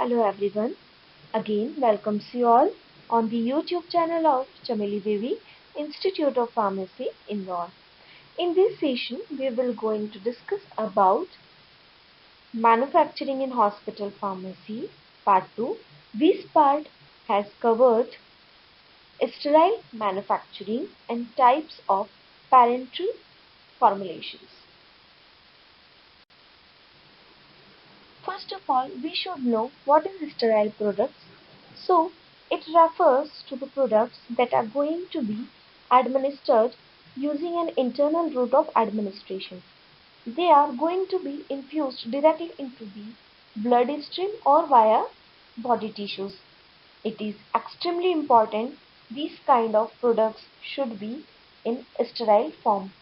Hello everyone. Again, welcomes you all on the YouTube channel of Chameli Devi Institute of Pharmacy, Indore. In this session, we will going to discuss about manufacturing in hospital pharmacy, part 2. This part has covered sterile manufacturing and types of parenteral formulations. First of all, we should know what is sterile products. So, it refers to the products that are going to be administered using an internal route of administration. They are going to be infused directly into the bloodstream or via body tissues. It is extremely important these kind of products should be in sterile form.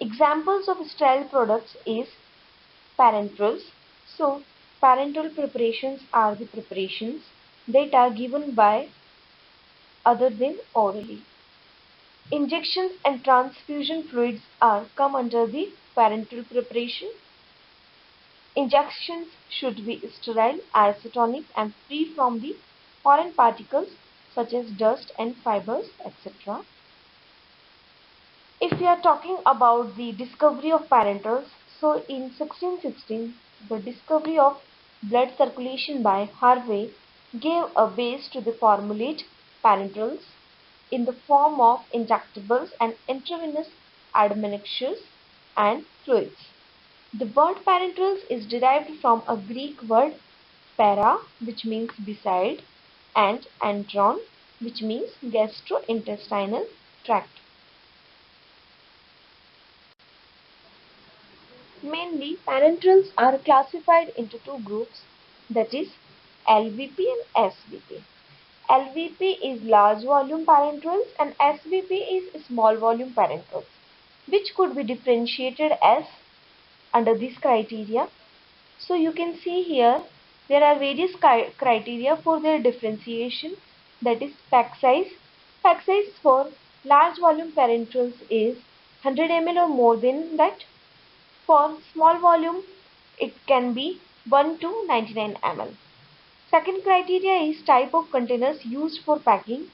Examples of sterile products is parenterals. So, parenteral preparations are the preparations that are given by other than orally. Injections and transfusion fluids are come under the parenteral preparation. Injections should be sterile, isotonic and free from the foreign particles such as dust and fibers, etc. If we are talking about the discovery of parenterals, so in 1616, the discovery of blood circulation by Harvey gave a base to the formulate parenterals in the form of injectables and intravenous admixtures and fluids. The word parenterals is derived from a Greek word para, which means beside, and antron, which means gastrointestinal tract. Mainly, parenterals are classified into two groups, that is LVP and SVP. LVP is large volume parenterals and SVP is small volume parenterals, which could be differentiated as under this criteria. So you can see here there are various criteria for their differentiation, that is pack size. Pack size for large volume parenterals is 100 ml or more than that. For small volume, it can be 1 to 99 ml. Second criteria is type of containers used for packing.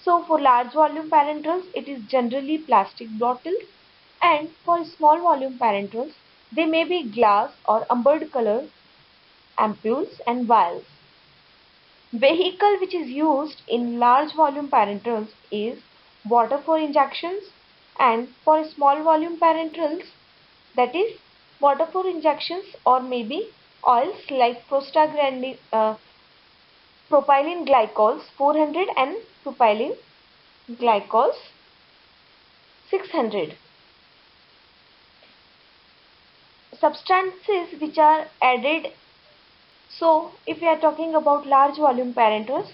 So for large volume parenterals, it is generally plastic bottles, and for small volume parenterals, they may be glass or ambered color ampoules and vials. Vehicle which is used in large volume parenterals is water for injections, and for small volume parenterals, that is water for injections or maybe oils like propylene glycols 400 and propylene glycols 600. Substances which are added. So if we are talking about large volume parenterals,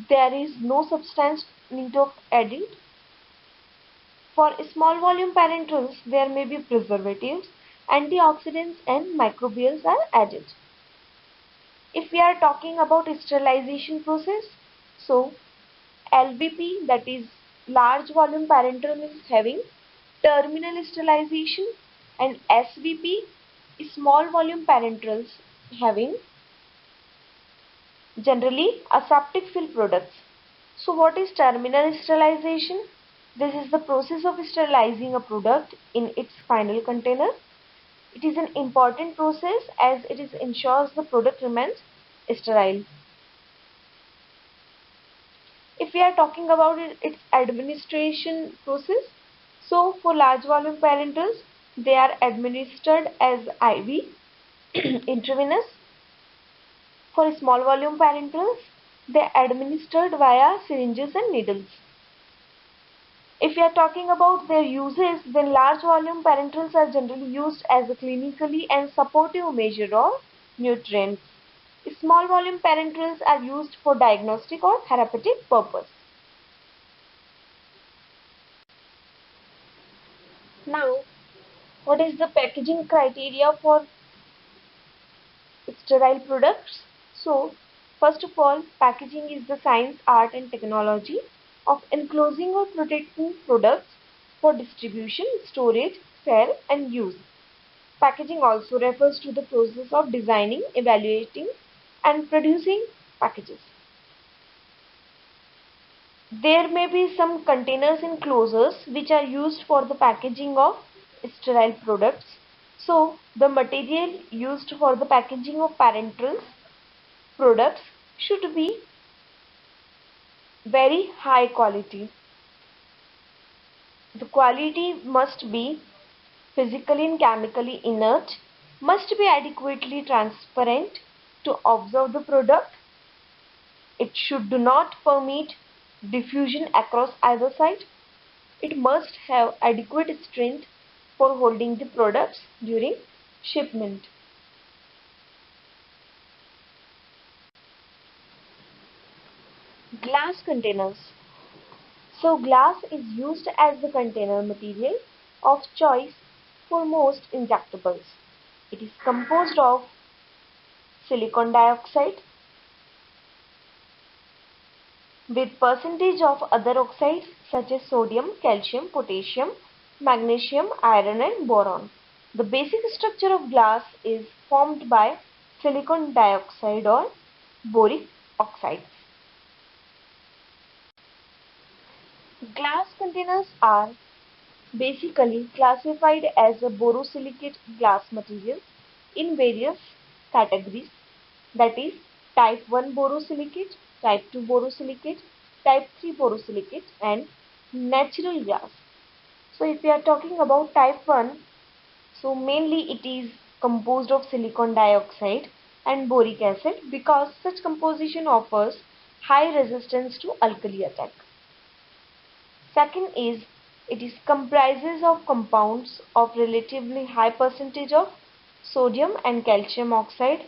there is no substance need of added. For small volume parenterals, there may be preservatives, antioxidants and microbials are added. If we are talking about sterilization process, so LVP, that is large volume parenteral, is having terminal sterilization, and SVP, small volume parenterals, having generally aseptic fill products. So what is terminal sterilization? This is the process of sterilizing a product in its final container. It is an important process as it ensures the product remains sterile. If we are talking about its administration process, so for large volume parenterals, they are administered as IV, intravenous. For small volume parenterals, they are administered via syringes and needles. If we are talking about their uses, then large volume parenterals are generally used as a clinically and supportive measure of nutrients. Small volume parenterals are used for diagnostic or therapeutic purpose. Now, what is the packaging criteria for sterile products? So, first of all, packaging is the science, art and technology of enclosing or protecting products for distribution, storage, sale and use. Packaging also refers to the process of designing, evaluating, and producing packages. There may be some containers and closures which are used for the packaging of sterile products. So, the material used for the packaging of parenteral products should be very high quality. The quality must be physically and chemically inert, must be adequately transparent to observe the product. It should do not permit diffusion across either side. It must have adequate strength for holding the products during shipment. Glass containers. So glass is used as the container material of choice for most injectables. It is composed of silicon dioxide with percentage of other oxides such as sodium, calcium, potassium, magnesium, iron and boron. The basic structure of glass is formed by silicon dioxide or boric oxides. Glass containers are basically classified as a borosilicate glass material in various categories, that is type 1 borosilicate, type 2 borosilicate, type 3 borosilicate and natural glass. So if we are talking about type 1, so mainly it is composed of silicon dioxide and boric acid because such composition offers high resistance to alkali attack. Second is it is comprises of compounds of relatively high percentage of sodium and calcium oxide.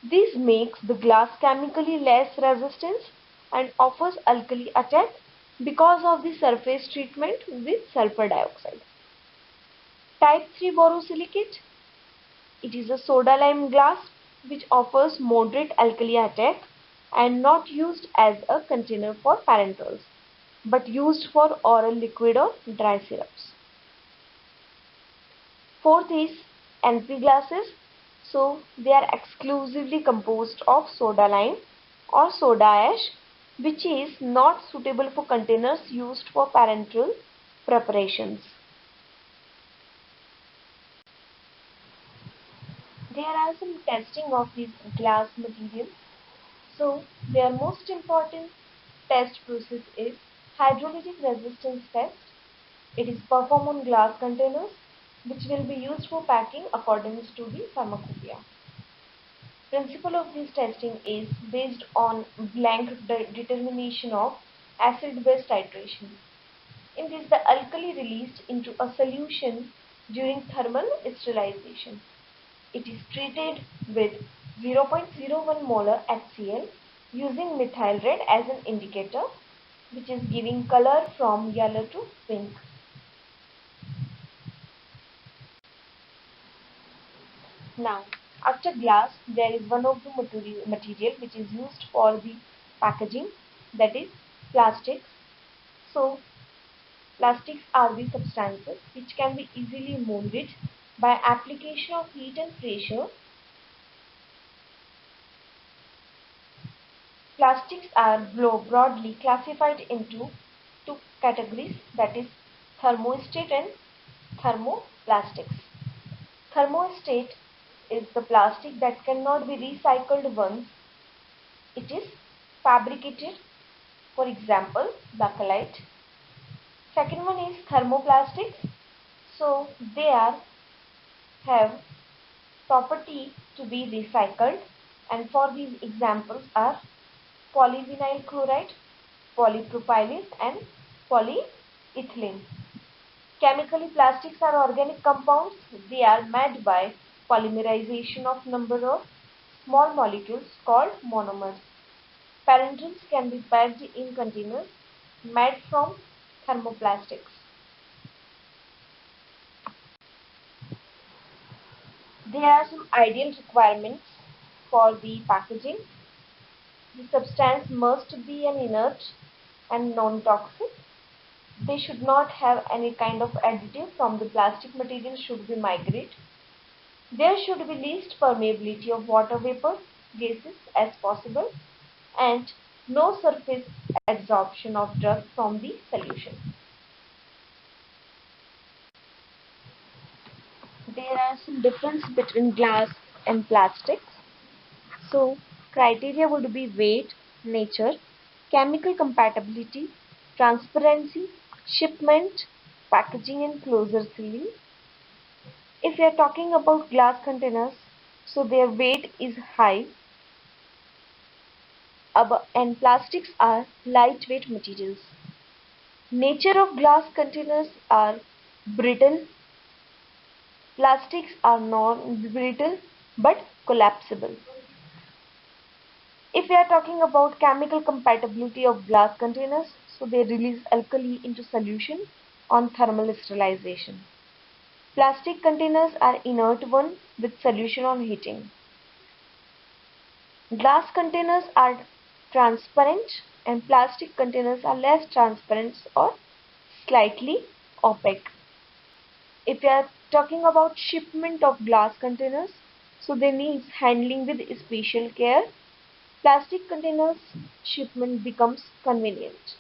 This makes the glass chemically less resistance and offers alkali attack because of the surface treatment with sulfur dioxide. Type 3 borosilicate. It is a soda lime glass which offers moderate alkali attack and not used as a container for parenterals, but used for oral liquid or dry syrups. Fourth is NP glasses. So they are exclusively composed of soda lime or soda ash, which is not suitable for containers used for parenteral preparations. There are some testing of these glass materials. So their most important test process is hydrolytic resistance test. It is performed on glass containers which will be used for packing according to the pharmacopoeia. Principle of this testing is based on blank determination of acid-base titration. In this, the alkali released into a solution during thermal sterilization. It is treated with 0.01 molar HCl using methyl red as an indicator, which is giving color from yellow to pink. Now, after glass, there is one of the material which is used for the packaging, that is plastics. So, plastics are the substances which can be easily molded by application of heat and pressure. Plastics are broadly classified into two categories, that is thermoset and thermoplastics. Thermoset is the plastic that cannot be recycled once it is fabricated, for example bakelite. Second one is thermoplastics. So they have property to be recycled, and for these examples are polyvinyl chloride, polypropylene and polyethylene. Chemically, plastics are organic compounds. They are made by polymerization of number of small molecules called monomers. Parenterals can be packed in containers made from thermoplastics. There are some ideal requirements for the packaging. The substance must be an inert and non-toxic. They should not have any kind of additive from the plastic material should be migrate. There should be least permeability of water vapor gases as possible and no surface adsorption of drug from the solution. There are some difference between glass and plastics. So, criteria would be weight, nature, chemical compatibility, transparency, shipment, packaging and closure sealing. If we are talking about glass containers, so their weight is high and plastics are lightweight materials. Nature of glass containers are brittle. Plastics are non-brittle but collapsible. If we are talking about chemical compatibility of glass containers, so they release alkali into solution on thermal sterilization. Plastic containers are inert one with solution on heating. Glass containers are transparent and plastic containers are less transparent or slightly opaque. If we are talking about shipment of glass containers, so they need handling with special care. Plastic containers shipment becomes convenient.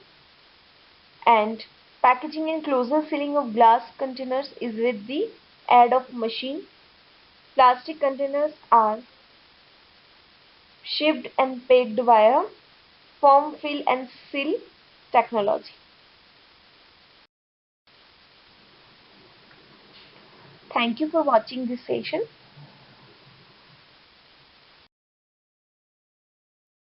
And packaging and closure sealing of glass containers is with the aid of machine. Plastic containers are shipped and packed via form fill and seal technology. Thank you for watching this session.